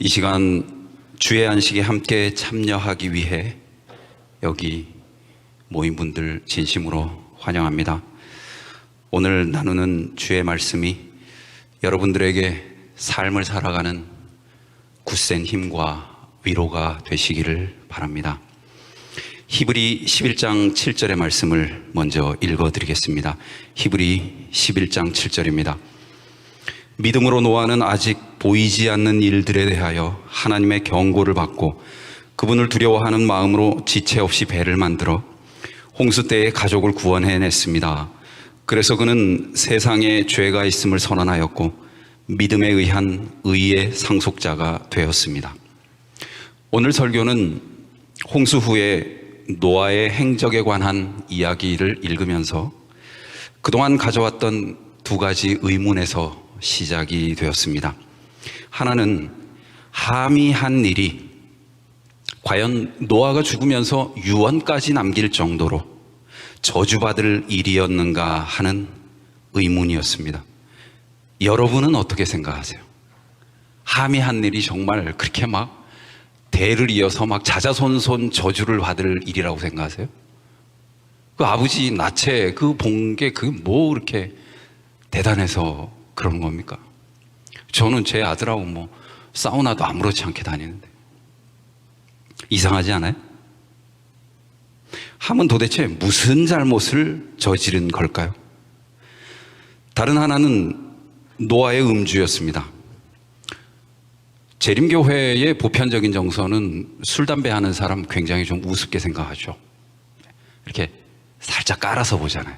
이 시간 주의 안식에 함께 참여하기 위해 여기 모인 분들 진심으로 환영합니다. 오늘 나누는 주의 말씀이 여러분들에게 삶을 살아가는 굳센 힘과 위로가 되시기를 바랍니다. 히브리 11장 7절의 말씀을 먼저 읽어드리겠습니다. 히브리 11장 7절입니다. 믿음으로 노아는 아직 보이지 않는 일들에 대하여 하나님의 경고를 받고 그분을 두려워하는 마음으로 지체 없이 배를 만들어 홍수 때의 가족을 구원해냈습니다. 그래서 그는 세상에 죄가 있음을 선언하였고 믿음에 의한 의의 상속자가 되었습니다. 오늘 설교는 홍수 후에 노아의 행적에 관한 이야기를 읽으면서 그동안 가져왔던 두 가지 의문에서 시작이 되었습니다. 하나는 함이 한 일이 과연 노아가 죽으면서 유언까지 남길 정도로 저주받을 일이었는가 하는 의문이었습니다. 여러분은 어떻게 생각하세요? 함이 한 일이 정말 그렇게 막 대를 이어서 막 자자손손 저주를 받을 일이라고 생각하세요? 그 아버지 나체 그 본 게 그 뭐 그렇게 대단해서 그런 겁니까? 저는 제 아들하고 뭐 사우나도 아무렇지 않게 다니는데 이상하지 않아요? 함은 도대체 무슨 잘못을 저지른 걸까요? 다른 하나는 노아의 음주였습니다. 재림교회의 보편적인 정서는 술, 담배 하는 사람 굉장히 좀 우습게 생각하죠. 이렇게 살짝 깔아서 보잖아요.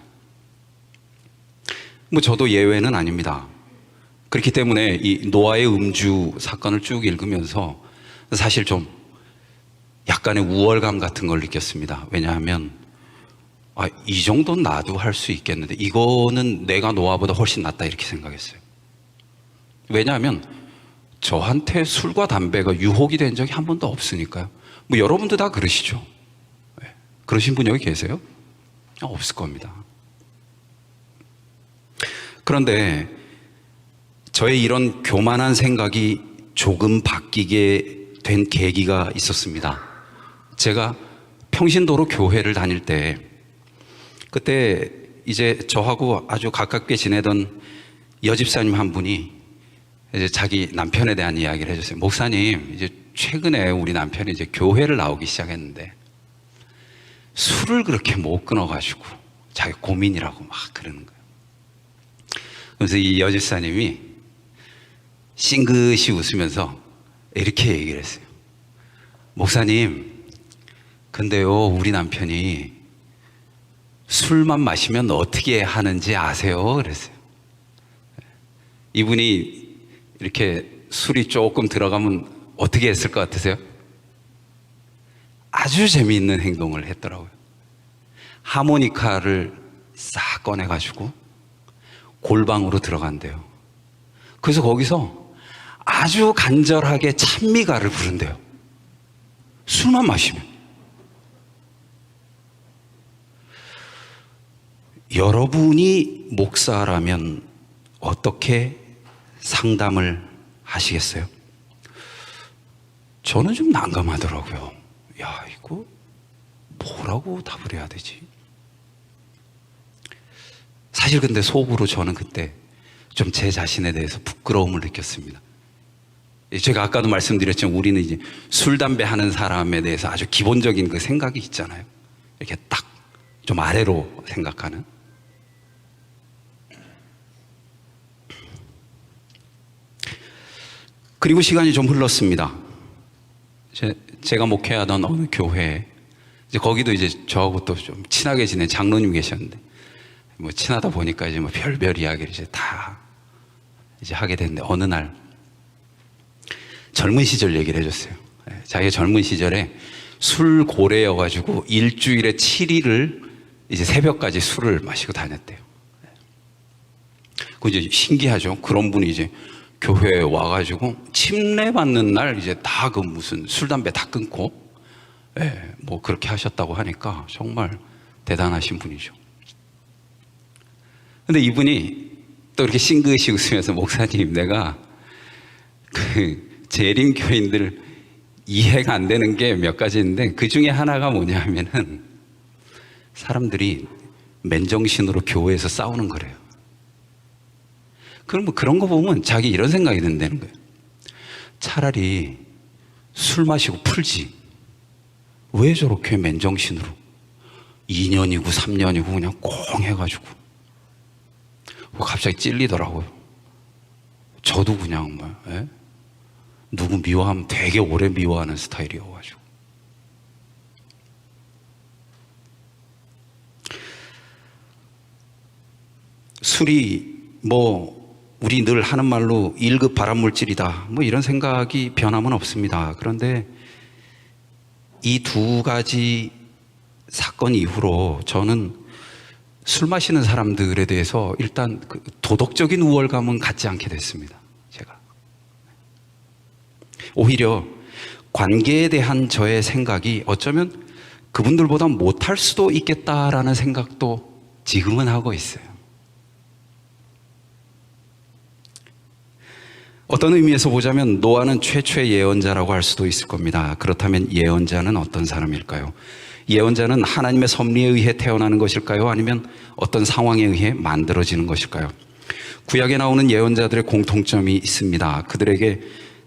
뭐 저도 예외는 아닙니다. 그렇기 때문에 이 노아의 음주 사건을 쭉 읽으면서 사실 좀 약간의 우월감 같은 걸 느꼈습니다. 왜냐하면 이 정도는 나도 할 수 있겠는데 이거는 내가 노아보다 훨씬 낫다 이렇게 생각했어요. 왜냐하면 저한테 술과 담배가 유혹이 된 적이 한 번도 없으니까요. 뭐 여러분도 다 그러시죠? 그러신 분 여기 계세요? 없을 겁니다. 그런데 저의 이런 교만한 생각이 조금 바뀌게 된 계기가 있었습니다. 제가 평신도로 교회를 다닐 때 그때 이제 저하고 아주 가깝게 지내던 여집사님 한 분이 이제 자기 남편에 대한 이야기를 해줬어요. 목사님, 이제 최근에 우리 남편이 이제 교회를 나오기 시작했는데 술을 그렇게 못 끊어가지고 자기 고민이라고 막 그러는 거예요. 그래서 이 여집사님이 싱긋이 웃으면서 이렇게 얘기를 했어요. 목사님, 근데요, 우리 남편이 술만 마시면 어떻게 하는지 아세요? 그랬어요. 이분이 이렇게 술이 조금 들어가면 어떻게 했을 것 같으세요? 아주 재미있는 행동을 했더라고요. 하모니카를 싹 꺼내가지고 골방으로 들어간대요. 그래서 거기서 아주 간절하게 찬미가를 부른대요. 술만 마시면. 여러분이 목사라면 어떻게 상담을 하시겠어요? 저는 좀 난감하더라고요. 야, 이거 뭐라고 답을 해야 되지? 사실 근데 속으로 저는 그때 좀 제 자신에 대해서 부끄러움을 느꼈습니다. 제가 아까도 말씀드렸지만 우리는 이제 술, 담배 하는 사람에 대해서 아주 기본적인 그 생각이 있잖아요. 이렇게 딱 좀 아래로 생각하는. 그리고 시간이 좀 흘렀습니다. 제가 목회하던 어느 교회, 이제 거기도 이제 저하고 또 좀 친하게 지낸 장로님 계셨는데, 뭐 친하다 보니까 이제 뭐 별별 이야기를 이제 다 이제 하게 됐는데, 어느 날 젊은 시절 얘기를 해줬어요. 자기가 젊은 시절에 술 고래여가지고 일주일에 7일을 이제 새벽까지 술을 마시고 다녔대요. 그 이제 신기하죠. 그런 분이 이제 교회에 와가지고 침례 받는 날 이제 다 그 무슨 술, 담배 다 끊고 뭐 그렇게 하셨다고 하니까 정말 대단하신 분이죠. 근데 이분이 또 이렇게 싱긋이 웃으면서 목사님, 내가 그 재림 교인들 이해가 안 되는 게 몇 가지 있는데, 그 중에 하나가 뭐냐 하면은 사람들이 맨정신으로 교회에서 싸우는 거래요. 그럼 뭐 그런 거 보면 자기 이런 생각이 든다는 거예요. 차라리 술 마시고 풀지. 왜 저렇게 맨정신으로 2년이고 3년이고 그냥 꽁 해가지고. 갑자기 찔리더라고요. 저도 그냥 뭐 누구 미워하면 되게 오래 미워하는 스타일이어가지고. 술이 뭐 우리 늘 하는 말로 1급 발암물질이다 뭐 이런 생각이 변함은 없습니다. 그런데 이 두 가지 사건 이후로 저는 술 마시는 사람들에 대해서 일단 그 도덕적인 우월감은 갖지 않게 됐습니다. 제가 오히려 관계에 대한 저의 생각이 어쩌면 그분들보다 못할 수도 있겠다라는 생각도 지금은 하고 있어요. 어떤 의미에서 보자면 노아는 최초의 예언자라고 할 수도 있을 겁니다. 그렇다면 예언자는 어떤 사람일까요? 예언자는 하나님의 섭리에 의해 태어나는 것일까요? 아니면 어떤 상황에 의해 만들어지는 것일까요? 구약에 나오는 예언자들의 공통점이 있습니다. 그들에게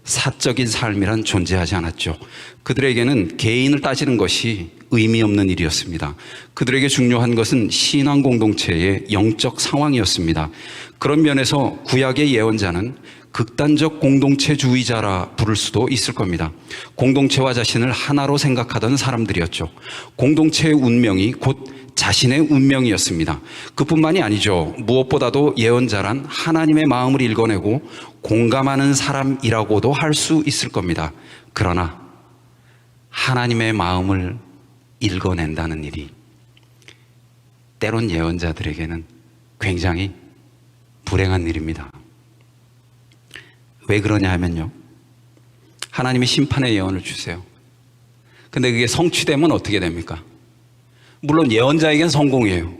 사적인 삶이란 존재하지 않았죠. 그들에게는 개인을 따지는 것이 의미 없는 일이었습니다. 그들에게 중요한 것은 신앙 공동체의 영적 상황이었습니다. 그런 면에서 구약의 예언자는 극단적 공동체주의자라 부를 수도 있을 겁니다. 공동체와 자신을 하나로 생각하던 사람들이었죠. 공동체의 운명이 곧 자신의 운명이었습니다. 그뿐만이 아니죠. 무엇보다도 예언자란 하나님의 마음을 읽어내고 공감하는 사람이라고도 할 수 있을 겁니다. 그러나 하나님의 마음을 읽어낸다는 일이 때론 예언자들에게는 굉장히 불행한 일입니다. 왜 그러냐 하면요, 하나님이 심판의 예언을 주세요. 근데 그게 성취되면 어떻게 됩니까? 물론 예언자에겐 성공이에요.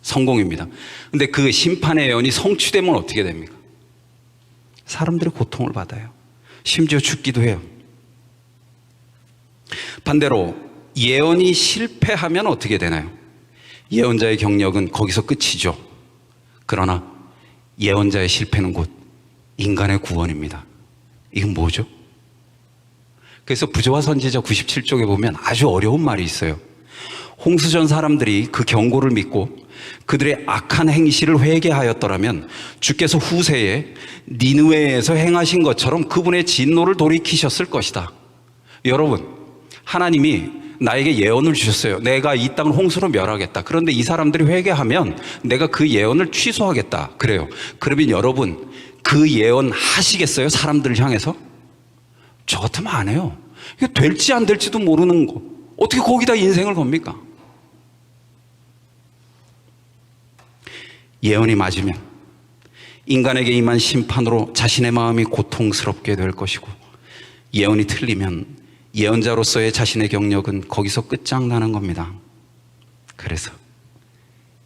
성공입니다. 근데 그 심판의 예언이 성취되면 어떻게 됩니까? 사람들이 고통을 받아요. 심지어 죽기도 해요. 반대로 예언이 실패하면 어떻게 되나요? 예언자의 경력은 거기서 끝이죠. 그러나 예언자의 실패는 곧 인간의 구원입니다. 이건 뭐죠? 그래서 부조와 선지자 97쪽에 보면 아주 어려운 말이 있어요. 홍수전 사람들이 그 경고를 믿고 그들의 악한 행실을 회개하였더라면 주께서 후세에 니느웨에서 행하신 것처럼 그분의 진노를 돌이키셨을 것이다. 여러분, 하나님이 나에게 예언을 주셨어요. 내가 이 땅을 홍수로 멸하겠다. 그런데 이 사람들이 회개하면 내가 그 예언을 취소하겠다. 그래요. 그러면 여러분, 그 예언 하시겠어요? 사람들을 향해서? 저 같으면 안 해요. 이게 될지 안 될지도 모르는 거. 어떻게 거기다 인생을 겁니까? 예언이 맞으면 인간에게 임한 심판으로 자신의 마음이 고통스럽게 될 것이고, 예언이 틀리면 예언자로서의 자신의 경력은 거기서 끝장나는 겁니다. 그래서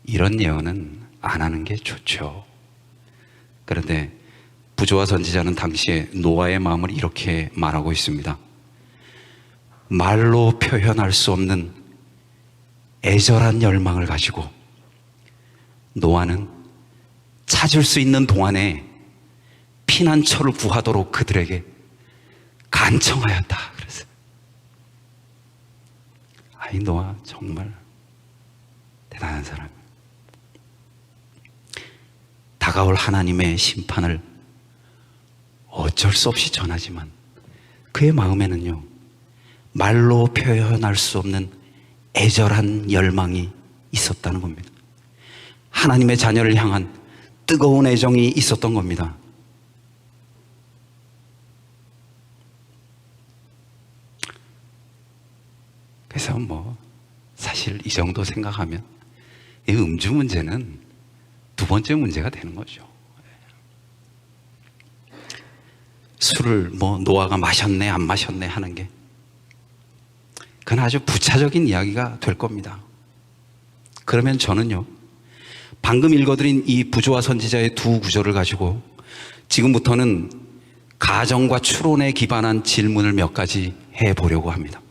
이런 예언은 안 하는 게 좋죠. 그런데 부조와 선지자는 당시에 노아의 마음을 이렇게 말하고 있습니다. 말로 표현할 수 없는 애절한 열망을 가지고 노아는 찾을 수 있는 동안에 피난처를 구하도록 그들에게 간청하였다. 그래서 아이, 노아 정말 대단한 사람이에요. 다가올 하나님의 심판을 어쩔 수 없이 전하지만 그의 마음에는요, 말로 표현할 수 없는 애절한 열망이 있었다는 겁니다. 하나님의 자녀를 향한 뜨거운 애정이 있었던 겁니다. 그래서 뭐 사실 이 정도 생각하면 이 음주 문제는 두 번째 문제가 되는 거죠. 술을 뭐 노아가 마셨네 안 마셨네 하는 게, 그건 아주 부차적인 이야기가 될 겁니다. 그러면 저는요, 방금 읽어드린 이 부조와 선지자의 두 구절을 가지고 지금부터는 가정과 추론에 기반한 질문을 몇 가지 해보려고 합니다.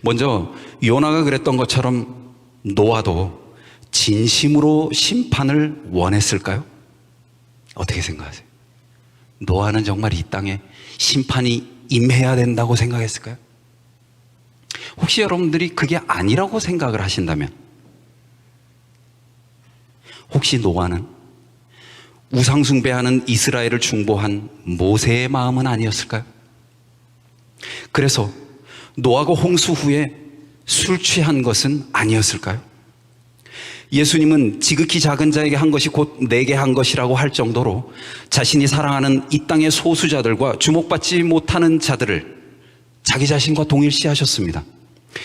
먼저 요나가 그랬던 것처럼 노아도 진심으로 심판을 원했을까요? 어떻게 생각하세요? 노아는 정말 이 땅에 심판이 임해야 된다고 생각했을까요? 혹시 여러분들이 그게 아니라고 생각을 하신다면, 혹시 노아는 우상숭배하는 이스라엘을 중보한 모세의 마음은 아니었을까요? 그래서 노아가 홍수 후에 술 취한 것은 아니었을까요? 예수님은 지극히 작은 자에게 한 것이 곧 내게 한 것이라고 할 정도로 자신이 사랑하는 이 땅의 소수자들과 주목받지 못하는 자들을 자기 자신과 동일시하셨습니다.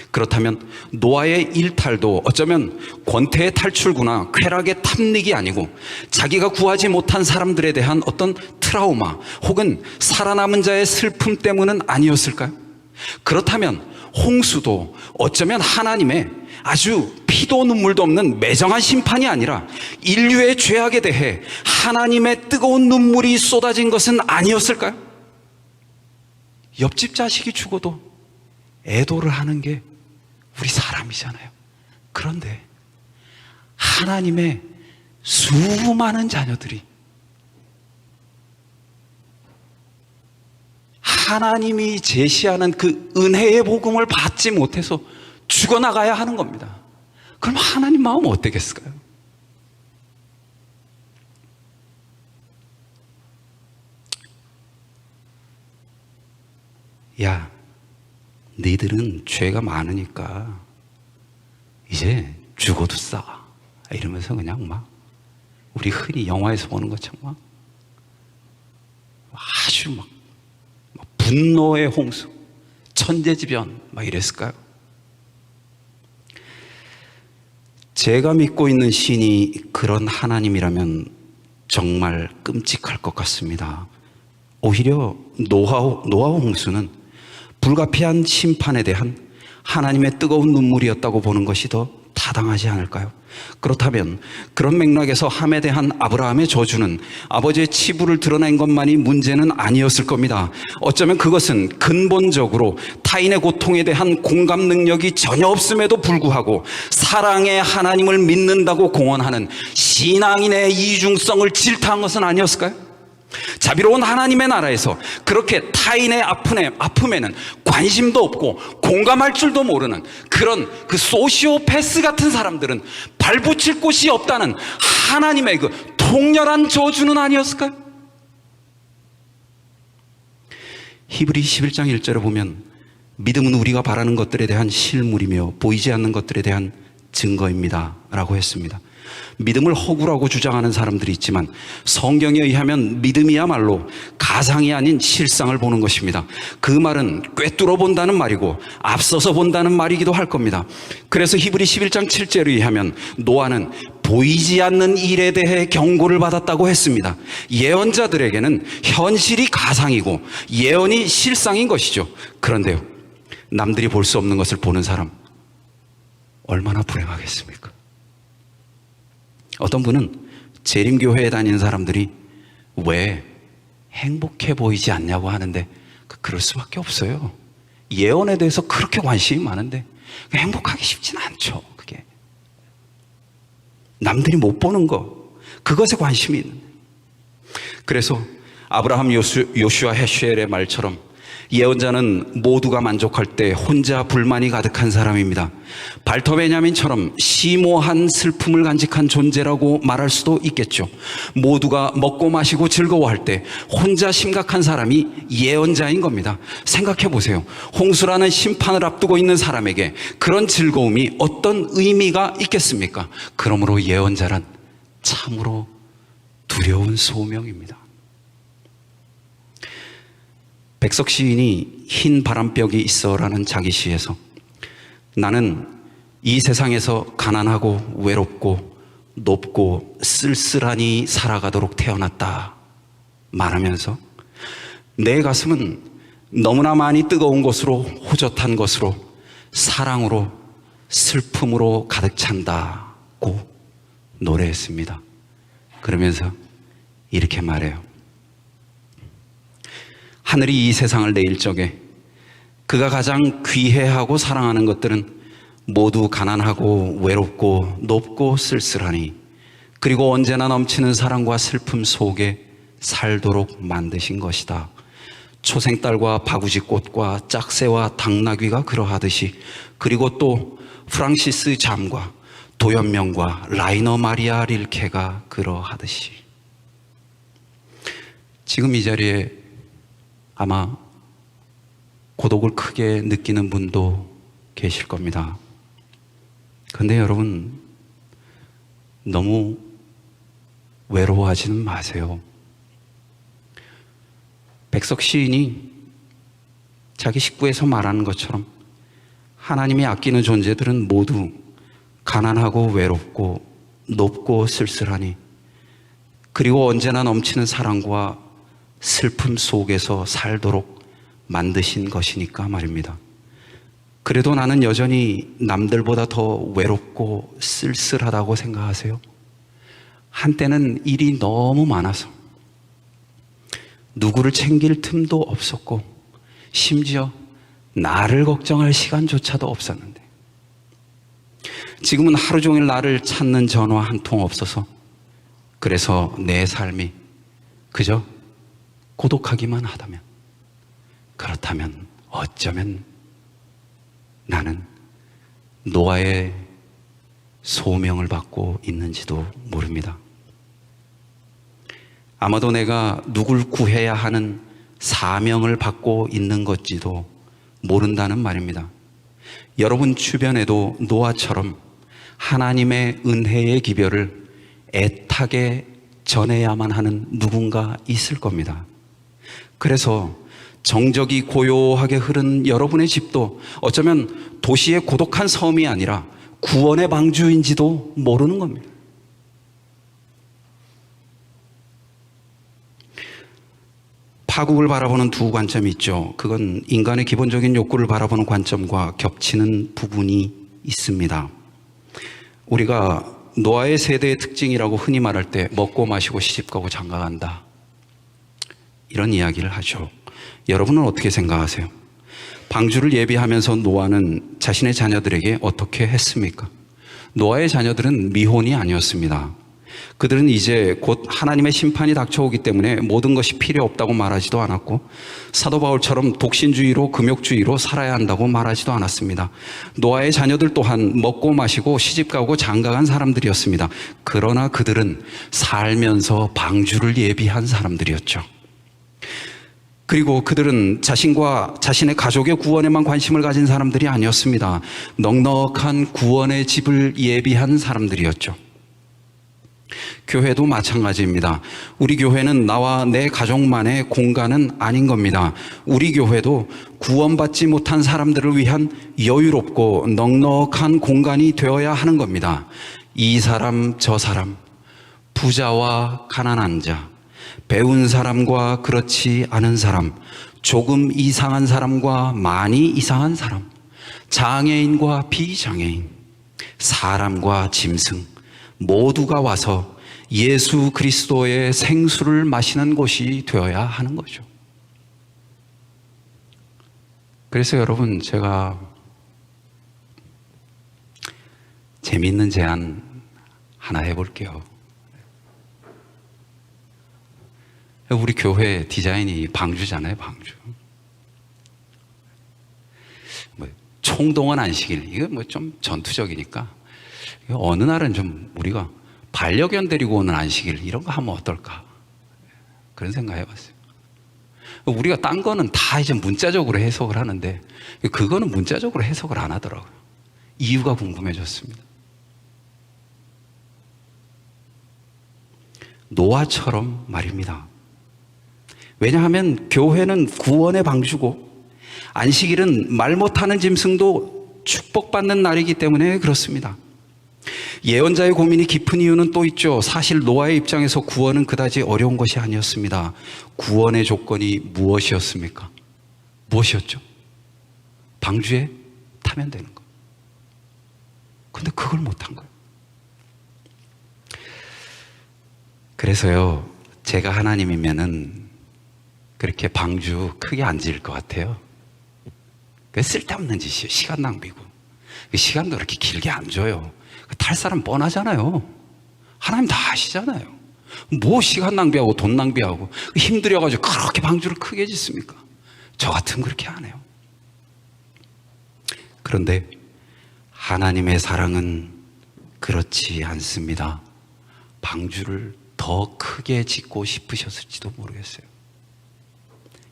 그렇다면 노아의 일탈도 어쩌면 권태의 탈출구나 쾌락의 탐닉이 아니고 자기가 구하지 못한 사람들에 대한 어떤 트라우마 혹은 살아남은 자의 슬픔 때문은 아니었을까요? 그렇다면 홍수도 어쩌면 하나님의 아주 피도 눈물도 없는 매정한 심판이 아니라 인류의 죄악에 대해 하나님의 뜨거운 눈물이 쏟아진 것은 아니었을까요? 옆집 자식이 죽어도 애도를 하는 게 우리 사람이잖아요. 그런데 하나님의 수많은 자녀들이 하나님이 제시하는 그 은혜의 복음을 받지 못해서 죽어나가야 하는 겁니다. 그럼 하나님 마음은 어떻겠을까요? 야, 너희들은 죄가 많으니까 이제 죽어도 싸. 이러면서 그냥 막 우리 흔히 영화에서 보는 것처럼 막 아주 막 분노의 홍수, 천재지변 막 이랬을까요? 제가 믿고 있는 신이 그런 하나님이라면 정말 끔찍할 것 같습니다. 오히려 노아 홍수는 불가피한 심판에 대한 하나님의 뜨거운 눈물이었다고 보는 것이 더 타당하지 않을까요? 그렇다면 그런 맥락에서 함에 대한 아브라함의 저주는 아버지의 치부를 드러낸 것만이 문제는 아니었을 겁니다. 어쩌면 그것은 근본적으로 타인의 고통에 대한 공감 능력이 전혀 없음에도 불구하고 사랑의 하나님을 믿는다고 공언하는 신앙인의 이중성을 질타한 것은 아니었을까요? 자비로운 하나님의 나라에서 그렇게 타인의 아픔에는 관심도 없고 공감할 줄도 모르는 그런 그 소시오패스 같은 사람들은 발붙일 곳이 없다는 하나님의 그 통렬한 저주는 아니었을까요? 히브리 11장 1절에 보면 믿음은 우리가 바라는 것들에 대한 실물이며 보이지 않는 것들에 대한 증거입니다 라고 했습니다. 믿음을 허구라고 주장하는 사람들이 있지만 성경에 의하면 믿음이야말로 가상이 아닌 실상을 보는 것입니다. 그 말은 꿰뚫어 본다는 말이고 앞서서 본다는 말이기도 할 겁니다. 그래서 히브리 11장 7절에 의하면 노아는 보이지 않는 일에 대해 경고를 받았다고 했습니다. 예언자들에게는 현실이 가상이고 예언이 실상인 것이죠. 그런데요, 남들이 볼 수 없는 것을 보는 사람 얼마나 불행하겠습니까? 어떤 분은 재림교회에 다니는 사람들이 왜 행복해 보이지 않냐고 하는데 그럴 수밖에 없어요. 예언에 대해서 그렇게 관심이 많은데 행복하기 쉽지는 않죠. 그게 남들이 못 보는 거, 그것에 관심이 있는데. 그래서 아브라함, 요슈아, 헤슈엘의 말처럼 예언자는 모두가 만족할 때 혼자 불만이 가득한 사람입니다. 발터 베냐민처럼 심오한 슬픔을 간직한 존재라고 말할 수도 있겠죠. 모두가 먹고 마시고 즐거워할 때 혼자 심각한 사람이 예언자인 겁니다. 생각해 보세요. 홍수라는 심판을 앞두고 있는 사람에게 그런 즐거움이 어떤 의미가 있겠습니까? 그러므로 예언자란 참으로 두려운 소명입니다. 백석 시인이 흰 바람벽이 있어라는 자기 시에서 나는 이 세상에서 가난하고 외롭고 높고 쓸쓸하니 살아가도록 태어났다 말하면서 내 가슴은 너무나 많이 뜨거운 것으로 호젓한 것으로 사랑으로 슬픔으로 가득 찬다고 노래했습니다. 그러면서 이렇게 말해요. 하늘이 이 세상을 내일 적에 그가 가장 귀해하고 사랑하는 것들은 모두 가난하고 외롭고 높고 쓸쓸하니 그리고 언제나 넘치는 사랑과 슬픔 속에 살도록 만드신 것이다. 초생딸과 바구지꽃과 짝새와 당나귀가 그러하듯이, 그리고 또 프랑시스 잠과 도연명과 라이너 마리아 릴케가 그러하듯이. 지금 이 자리에 아마 고독을 크게 느끼는 분도 계실 겁니다. 그런데 여러분, 너무 외로워하지는 마세요. 백석 시인이 자기 식구에서 말하는 것처럼 하나님이 아끼는 존재들은 모두 가난하고 외롭고 높고 쓸쓸하니 그리고 언제나 넘치는 사랑과 슬픔 속에서 살도록 만드신 것이니까 말입니다. 그래도 나는 여전히 남들보다 더 외롭고 쓸쓸하다고 생각하세요? 한때는 일이 너무 많아서 누구를 챙길 틈도 없었고 심지어 나를 걱정할 시간조차도 없었는데, 지금은 하루 종일 나를 찾는 전화 한 통 없어서 그래서 내 삶이 그저 고독하기만 하다면, 그렇다면 어쩌면 나는 노아의 소명을 받고 있는지도 모릅니다. 아마도 내가 누굴 구해야 하는 사명을 받고 있는 것지도 모른다는 말입니다. 여러분 주변에도 노아처럼 하나님의 은혜의 기별을 애타게 전해야만 하는 누군가 있을 겁니다. 그래서 정적이 고요하게 흐른 여러분의 집도 어쩌면 도시의 고독한 섬이 아니라 구원의 방주인지도 모르는 겁니다. 파국을 바라보는 두 관점이 있죠. 그건 인간의 기본적인 욕구를 바라보는 관점과 겹치는 부분이 있습니다. 우리가 노아의 세대의 특징이라고 흔히 말할 때 먹고 마시고 시집가고 장가간다, 이런 이야기를 하죠. 여러분은 어떻게 생각하세요? 방주를 예비하면서 노아는 자신의 자녀들에게 어떻게 했습니까? 노아의 자녀들은 미혼이 아니었습니다. 그들은 이제 곧 하나님의 심판이 닥쳐오기 때문에 모든 것이 필요 없다고 말하지도 않았고, 사도 바울처럼 독신주의로 금욕주의로 살아야 한다고 말하지도 않았습니다. 노아의 자녀들 또한 먹고 마시고 시집가고 장가간 사람들이었습니다. 그러나 그들은 살면서 방주를 예비한 사람들이었죠. 그리고 그들은 자신과 자신의 가족의 구원에만 관심을 가진 사람들이 아니었습니다. 넉넉한 구원의 집을 예비한 사람들이었죠. 교회도 마찬가지입니다. 우리 교회는 나와 내 가족만의 공간은 아닌 겁니다. 우리 교회도 구원받지 못한 사람들을 위한 여유롭고 넉넉한 공간이 되어야 하는 겁니다. 이 사람 저 사람, 부자와 가난한 자, 배운 사람과 그렇지 않은 사람, 조금 이상한 사람과 많이 이상한 사람, 장애인과 비장애인, 사람과 짐승 모두가 와서 예수 그리스도의 생수를 마시는 곳이 되어야 하는 거죠. 그래서 여러분, 제가 재미있는 제안 하나 해볼게요. 우리 교회 디자인이 방주잖아요, 방주. 총동원 안식일, 이거 좀 전투적이니까 어느 날은 좀 우리가 반려견 데리고 오는 안식일 이런 거 하면 어떨까, 그런 생각 해봤어요. 우리가 딴 거는 다 이제 문자적으로 해석을 하는데 그거는 문자적으로 해석을 안 하더라고요. 이유가 궁금해졌습니다. 노아처럼 말입니다. 왜냐하면 교회는 구원의 방주고 안식일은 말 못하는 짐승도 축복받는 날이기 때문에 그렇습니다. 예언자의 고민이 깊은 이유는 또 있죠. 사실 노아의 입장에서 구원은 그다지 어려운 것이 아니었습니다. 구원의 조건이 무엇이었습니까? 무엇이었죠? 방주에 타면 되는 거. 근데 그걸 못한 거예요. 그래서요, 제가 하나님이면은 그렇게 방주 크게 안 지을 것 같아요. 그 쓸데없는 짓이에요. 시간 낭비고. 그 시간도 그렇게 길게 안 줘요. 탈 사람 뻔하잖아요. 하나님 다 아시잖아요. 뭐 시간 낭비하고 돈 낭비하고 힘들여가지고 그렇게 방주를 크게 짓습니까? 저 같으면 그렇게 안 해요. 그런데 하나님의 사랑은 그렇지 않습니다. 방주를 더 크게 짓고 싶으셨을지도 모르겠어요.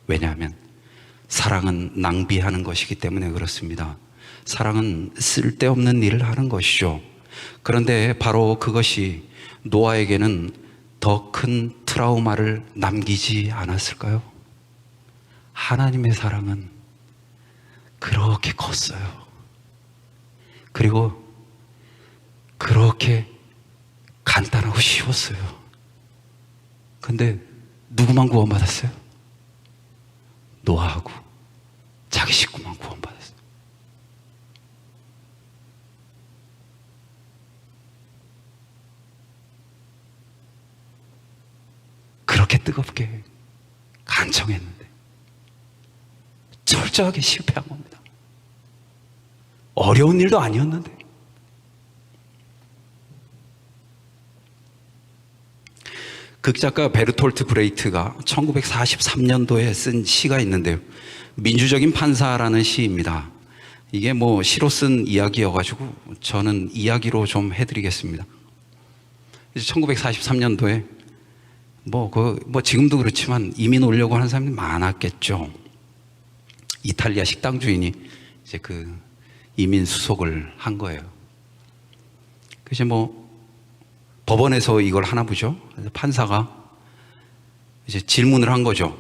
왜냐하면 사랑은 낭비하는 것이기 때문에 그렇습니다. 사랑은 쓸데없는 일을 하는 것이죠. 그런데 바로 그것이 노아에게는 더 큰 트라우마를 남기지 않았을까요? 하나님의 사랑은 그렇게 컸어요. 그리고 그렇게 간단하고 쉬웠어요. 근데 누구만 구원받았어요? 노아하고 자기 식구만 구원받았어요. 그렇게 뜨겁게 간청했는데 철저하게 실패한 겁니다. 어려운 일도 아니었는데. 극작가 베르톨트 브레이트가 1943년도에 쓴 시가 있는데요. 민주적인 판사라는 시입니다. 이게 뭐 시로 쓴 이야기여가지고 저는 이야기로 좀 해드리겠습니다. 1943년도에 뭐 지금도 그렇지만 이민 오려고 하는 사람이 많았겠죠. 이탈리아 식당 주인이 이제 그 이민 수속을 한 거예요. 그래서 뭐 법원에서 이걸 하나 보죠. 판사가 이제 질문을 한 거죠.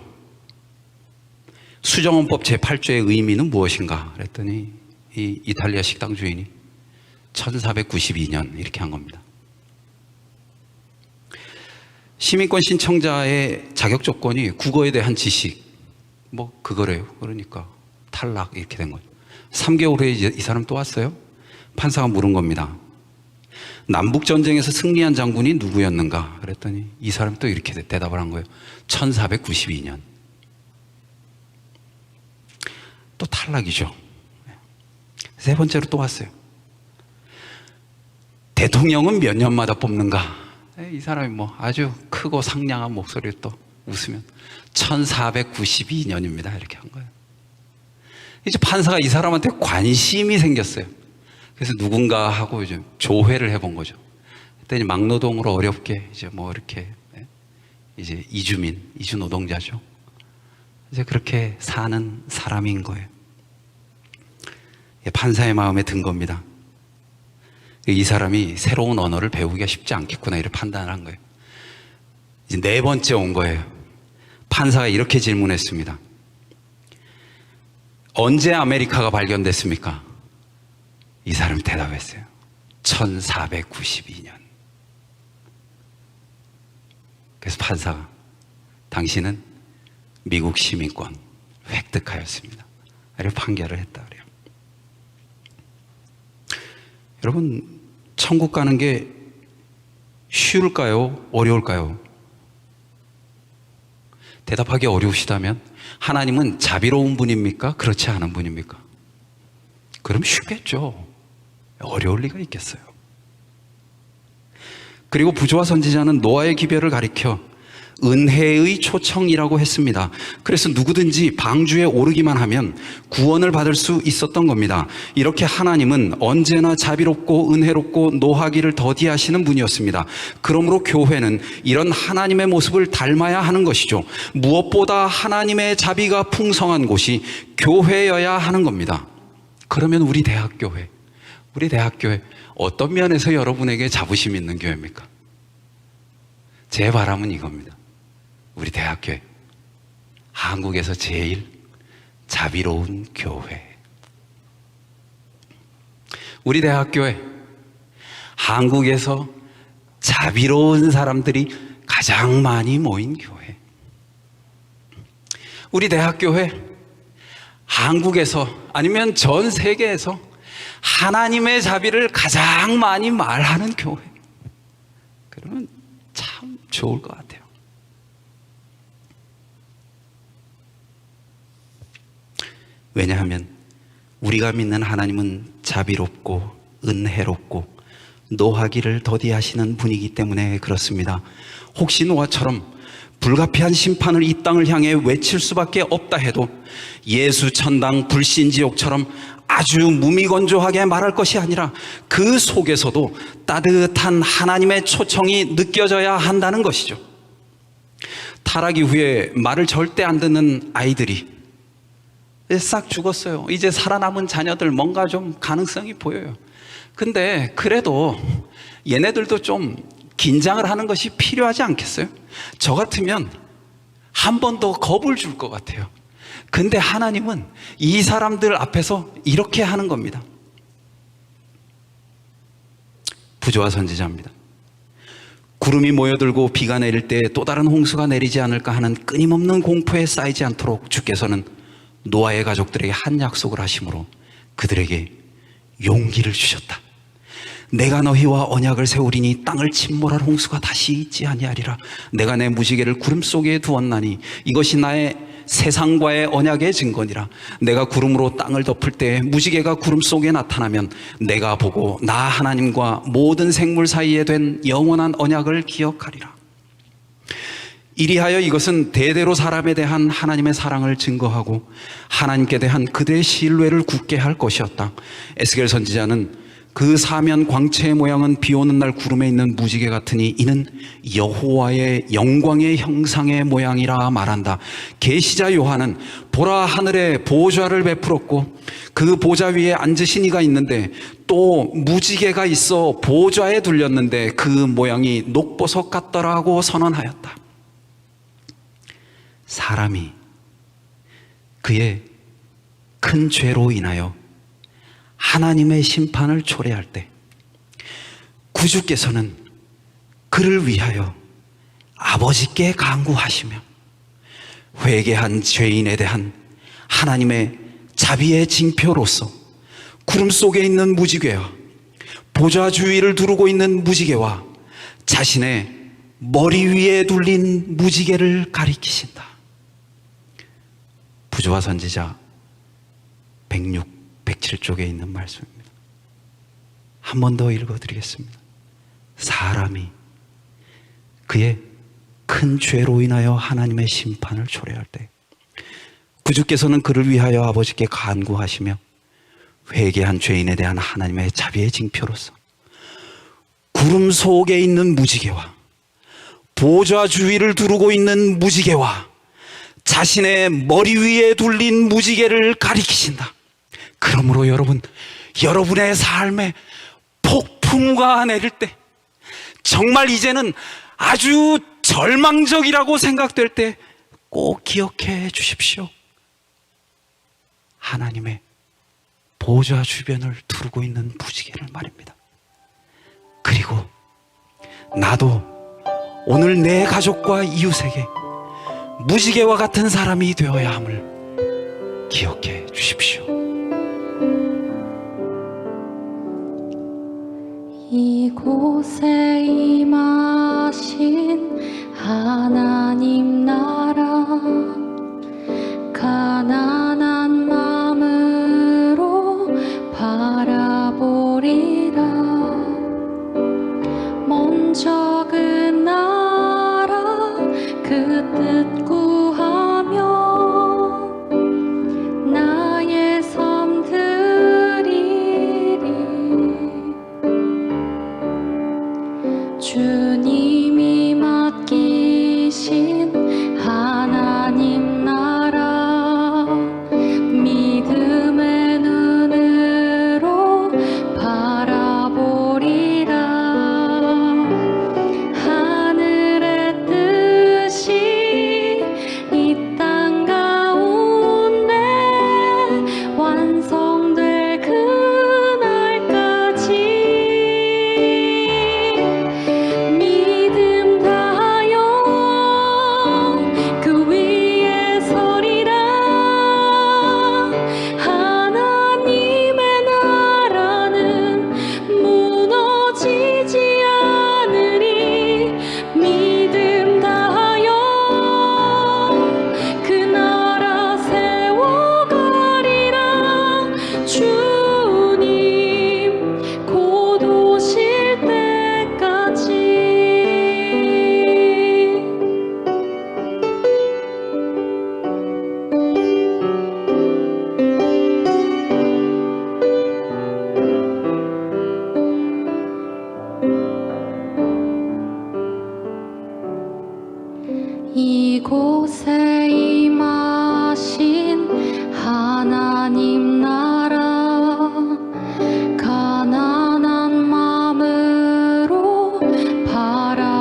수정헌법 제8조의 의미는 무엇인가? 그랬더니 이 이탈리아 식당 주인이 1492년 이렇게 한 겁니다. 시민권 신청자의 자격 조건이 국어에 대한 지식, 뭐 그거래요. 그러니까 탈락 이렇게 된 거죠. 3개월 후에 이제 이 사람 또 왔어요. 판사가 물은 겁니다. 남북전쟁에서 승리한 장군이 누구였는가? 그랬더니 이 사람이 또 이렇게 대답을 한 거예요. 1492년. 또 탈락이죠. 세 번째로 또 왔어요. 대통령은 몇 년마다 뽑는가? 이 사람이 뭐 아주 크고 상냥한 목소리로 또 웃으면 1492년입니다. 이렇게 한 거예요. 이제 판사가 이 사람한테 관심이 생겼어요. 그래서 누군가 하고 이제 조회를 해본 거죠. 그랬더니 막노동으로 어렵게 이제 뭐 이렇게 이제 이주 노동자죠. 이제 그렇게 사는 사람인 거예요. 판사의 마음에 든 겁니다. 이 사람이 새로운 언어를 배우기가 쉽지 않겠구나 이렇게 판단을 한 거예요. 이제 네 번째 온 거예요. 판사가 이렇게 질문했습니다. 언제 아메리카가 발견됐습니까? 이 사람이 대답했어요. 1492년. 그래서 판사가 당신은 미국 시민권 획득하였습니다. 이렇게 판결을 했다 그래요. 여러분, 천국 가는 게 쉬울까요? 어려울까요? 대답하기 어려우시다면 하나님은 자비로운 분입니까? 그렇지 않은 분입니까? 그럼 쉽겠죠. 어려울 리가 있겠어요. 그리고 부조와 선지자는 노아의 기별을 가리켜 은혜의 초청이라고 했습니다. 그래서 누구든지 방주에 오르기만 하면 구원을 받을 수 있었던 겁니다. 이렇게 하나님은 언제나 자비롭고 은혜롭고 노하기를 더디하시는 분이었습니다. 그러므로 교회는 이런 하나님의 모습을 닮아야 하는 것이죠. 무엇보다 하나님의 자비가 풍성한 곳이 교회여야 하는 겁니다. 그러면 우리 대학교회 어떤 면에서 여러분에게 자부심 있는 교회입니까? 제 바람은 이겁니다. 우리 대학교회 한국에서 제일 자비로운 교회. 우리 대학교회 한국에서 자비로운 사람들이 가장 많이 모인 교회. 우리 대학교회 한국에서 아니면 전 세계에서 하나님의 자비를 가장 많이 말하는 교회. 그러면 참 좋을 것 같아요. 왜냐하면 우리가 믿는 하나님은 자비롭고 은혜롭고 노하기를 더디하시는 분이기 때문에 그렇습니다. 혹시 노아처럼 불가피한 심판을 이 땅을 향해 외칠 수밖에 없다 해도 예수 천당 불신지옥처럼 아주 무미건조하게 말할 것이 아니라 그 속에서도 따뜻한 하나님의 초청이 느껴져야 한다는 것이죠. 타락 이후에 말을 절대 안 듣는 아이들이 싹 죽었어요. 이제 살아남은 자녀들 뭔가 좀 가능성이 보여요. 근데 그래도 얘네들도 좀 긴장을 하는 것이 필요하지 않겠어요? 저 같으면 한 번 더 겁을 줄 것 같아요. 근데 하나님은 이 사람들 앞에서 이렇게 하는 겁니다. 부조와 선지자입니다. 구름이 모여들고 비가 내릴 때 또 다른 홍수가 내리지 않을까 하는 끊임없는 공포에 쌓이지 않도록 주께서는 노아의 가족들에게 한 약속을 하심으로 그들에게 용기를 주셨다. 내가 너희와 언약을 세우리니 땅을 침몰할 홍수가 다시 있지 아니하리라. 내가 내 무지개를 구름 속에 두었나니 이것이 나의 세상과의 언약의 증거니라. 내가 구름으로 땅을 덮을 때 무지개가 구름 속에 나타나면 내가 보고 나 하나님과 모든 생물 사이에 된 영원한 언약을 기억하리라. 이리하여 이것은 대대로 사람에 대한 하나님의 사랑을 증거하고 하나님께 대한 그들의 신뢰를 굳게 할 것이었다. 에스겔 선지자는 그 사면 광채의 모양은 비 오는 날 구름에 있는 무지개 같으니 이는 여호와의 영광의 형상의 모양이라 말한다. 계시자 요한은 보라 하늘에 보좌를 베풀었고 그 보좌 위에 앉으신 이가 있는데 또 무지개가 있어 보좌에 둘렸는데 그 모양이 녹보석 같더라고 선언하였다. 사람이 그의 큰 죄로 인하여 하나님의 심판을 초래할 때 구주께서는 그를 위하여 아버지께 간구하시며 회개한 죄인에 대한 하나님의 자비의 징표로서 구름 속에 있는 무지개와 보좌 주위를 두르고 있는 무지개와 자신의 머리 위에 둘린 무지개를 가리키신다. 부조와 선지자 106, 107쪽에 있는 말씀입니다. 한 번 더 읽어드리겠습니다. 사람이 그의 큰 죄로 인하여 하나님의 심판을 초래할 때 구주께서는 그를 위하여 아버지께 간구하시며 회개한 죄인에 대한 하나님의 자비의 징표로서 구름 속에 있는 무지개와 보좌 주위를 두르고 있는 무지개와 자신의 머리 위에 둘린 무지개를 가리키신다. 그러므로 여러분, 여러분의 삶에 폭풍우가 내릴 때 정말 이제는 아주 절망적이라고 생각될 때 꼭 기억해 주십시오. 하나님의 보좌 주변을 두르고 있는 무지개를 말입니다. 그리고 나도 오늘 내 가족과 이웃에게 무지개와 같은 사람이 되어야 함을 기억해 주십시오. 이곳에 임하신 하나님 나라 가난한 마음으로 바라보리라. 먼저 그 나라 그 뜻 구하며 나의 삶 드리리. 주님이 맡기신 하나님 나라 믿음의 눈으로 바라보리라. 하늘의 뜻이 이 땅 가운데 완성될 그날까지 믿음으로 이곳에 임하신 하나님 나라 가난한 마음으로 바라보리라.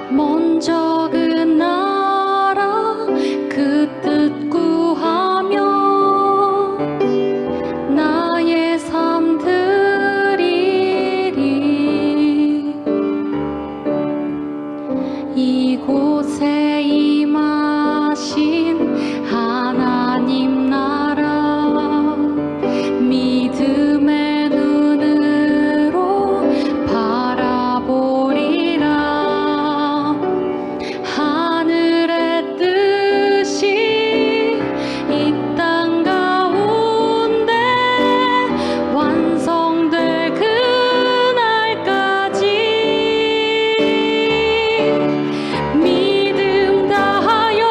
먼저 그 나라 그 뜻 구하며 나의 삶 드리리. 이곳에 임하신 하나님 나라 믿음의 눈으로 바라보리라. 하늘의 뜻이 이 땅 가운데 완성될 그날까지 믿음 다하여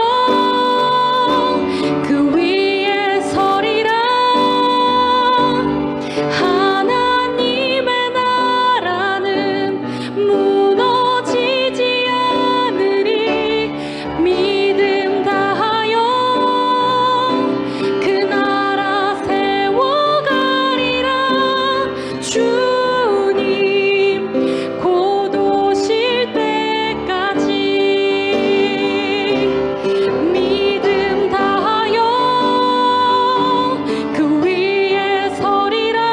그 위에 서리라. 하나님의 나라는 무너지지 않으리. 믿음 다하여 그 나라 세워가리라. 주님 곧 오실 때까지 믿음 다하여 그 위에 서리라.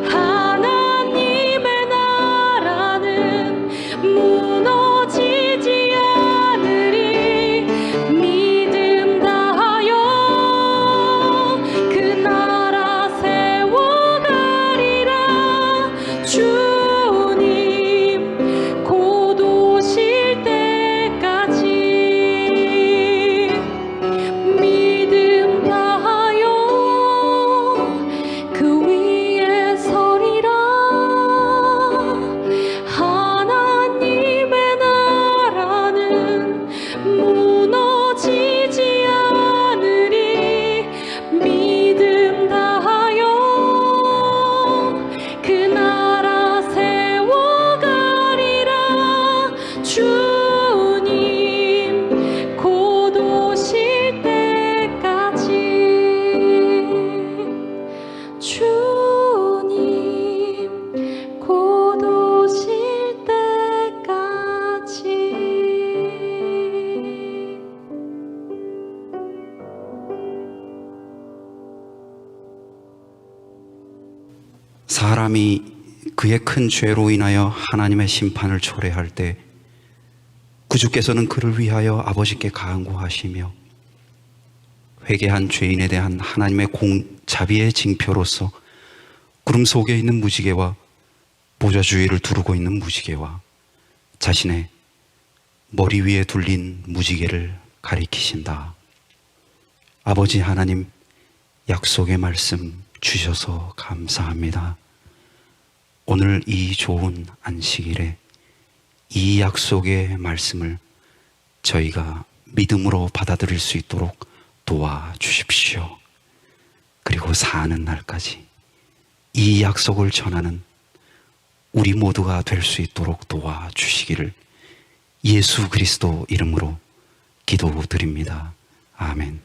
하나님의 나라는 무너지지 않으리. 믿음 다하여 그 나라 세워가리라. 주님 곧 오실 때까지 믿음 다하여 그 위에 서리라. 하나님의 나라는 무너지지 않으리. 믿음 다하여 그 나라 세워가리라. 주님 곧 오실 때까지. 주님 곧 오실 때까지. 사람이 그의 큰 죄로 인하여 하나님의 심판을 초래할 때 구주께서는 그를 위하여 아버지께 간구하시며 회개한 죄인에 대한 하나님의 자비의 징표로서 구름 속에 있는 무지개와 보좌 주위를 두르고 있는 무지개와 자신의 머리 위에 둘린 무지개를 가리키신다. 아버지 하나님, 약속의 말씀 주셔서 감사합니다. 오늘 이 좋은 안식일에 이 약속의 말씀을 저희가 믿음으로 받아들일 수 있도록 도와주십시오. 그리고 사는 날까지 이 약속을 전하는 우리 모두가 될 수 있도록 도와주시기를 예수 그리스도 이름으로 기도드립니다. 아멘.